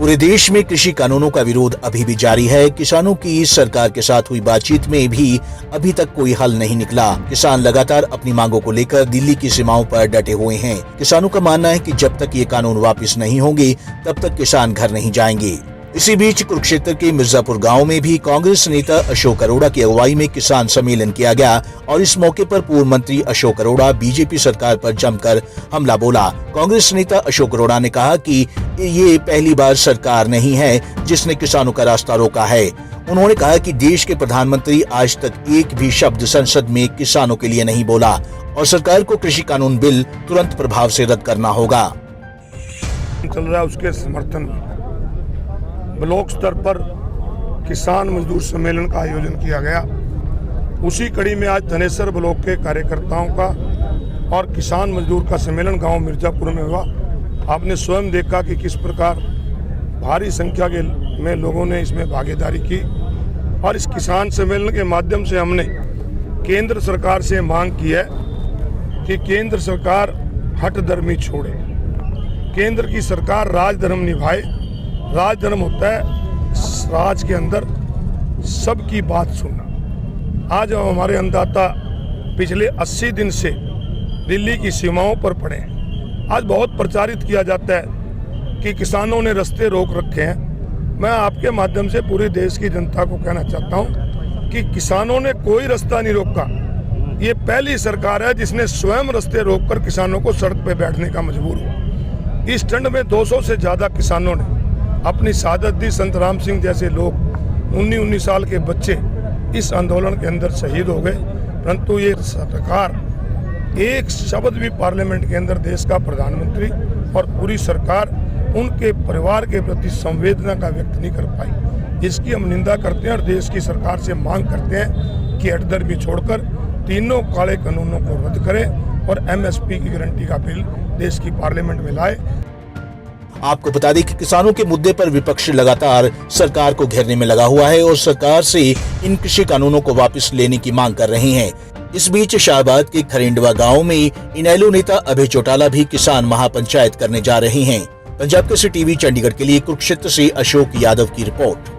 पूरे देश में कृषि कानूनों का विरोध अभी भी जारी है। किसानों की सरकार के साथ हुई बातचीत में भी अभी तक कोई हल नहीं निकला। किसान लगातार अपनी मांगों को लेकर दिल्ली की सीमाओं पर डटे हुए हैं। किसानों का मानना है कि जब तक ये कानून वापस नहीं होंगे तब तक किसान घर नहीं जाएंगे। इसी बीच कुरुक्षेत्र के मिर्जापुर गांव में भी कांग्रेस नेता अशोक अरोड़ा की अगुवाई में किसान सम्मेलन किया गया और इस मौके पर पूर्व मंत्री अशोक अरोड़ा बीजेपी सरकार पर जमकर हमला बोला। कांग्रेस नेता अशोक अरोड़ा ने कहा कि ये पहली बार सरकार नहीं है जिसने किसानों का रास्ता रोका है। उन्होंने कहा कि देश के प्रधानमंत्री आज तक एक भी शब्द संसद में किसानों के लिए नहीं बोला और सरकार को कृषि कानून बिल तुरंत प्रभाव से रद्द करना होगा। चल रहा है उसके समर्थन में ब्लॉक स्तर पर किसान मजदूर सम्मेलन का आयोजन किया गया। उसी कड़ी में आज धनेसर ब्लॉक के कार्यकर्ताओं का और किसान मजदूर का सम्मेलन गांव मिर्जापुर में हुआ। आपने स्वयं देखा कि किस प्रकार भारी संख्या में लोगों ने इसमें भागीदारी की और इस किसान सम्मेलन के माध्यम से हमने केंद्र सरकार से मांग की है कि केंद्र सरकार हठधर्मी छोड़े, केंद्र की सरकार राजधर्म निभाए। राजधर्म होता है राज के अंदर सबकी बात सुनना। आज हमारे अन्नदाता पिछले 80 दिन से दिल्ली की सीमाओं पर पड़े हैं। आज बहुत प्रचारित किया जाता है कि किसानों ने रास्ते रोक रखे हैं। मैं आपके माध्यम से पूरे देश की जनता को कहना चाहता हूं कि किसानों ने कोई रास्ता नहीं रोका। ये पहली सरकार है जिसने स्वयं रास्ते रोककर किसानों को सड़क पर बैठने का मजबूर हुआ। इस ठंड में 200 से ज्यादा किसानों ने अपनी शहादत दी। संत राम सिंह जैसे लोग 19-19 साल के बच्चे इस आंदोलन के अंदर शहीद हो गए। परंतु ये सरकार एक शब्द भी पार्लियामेंट के अंदर देश का प्रधानमंत्री और पूरी सरकार उनके परिवार के प्रति संवेदना का व्यक्त नहीं कर पाई। इसकी हम निंदा करते हैं और देश की सरकार से मांग करते हैं कि हठधर्मी छोड़कर तीनों काले कानूनों को रद्द करें और MSP की गारंटी का बिल देश की पार्लियामेंट में लाए। आपको बता दें कि किसानों के मुद्दे पर विपक्ष लगातार सरकार को घेरने में लगा हुआ है और सरकार से इन कृषि कानूनों को वापस लेने की मांग कर रहे हैं। इस बीच शाहबाद के खरेंडवा गांव में इनेलो नेता अभय चौटाला भी किसान महापंचायत करने जा रहे हैं। पंजाब केसरी टीवी चंडीगढ़ के लिए कुरुक्षेत्र से अशोक यादव की रिपोर्ट।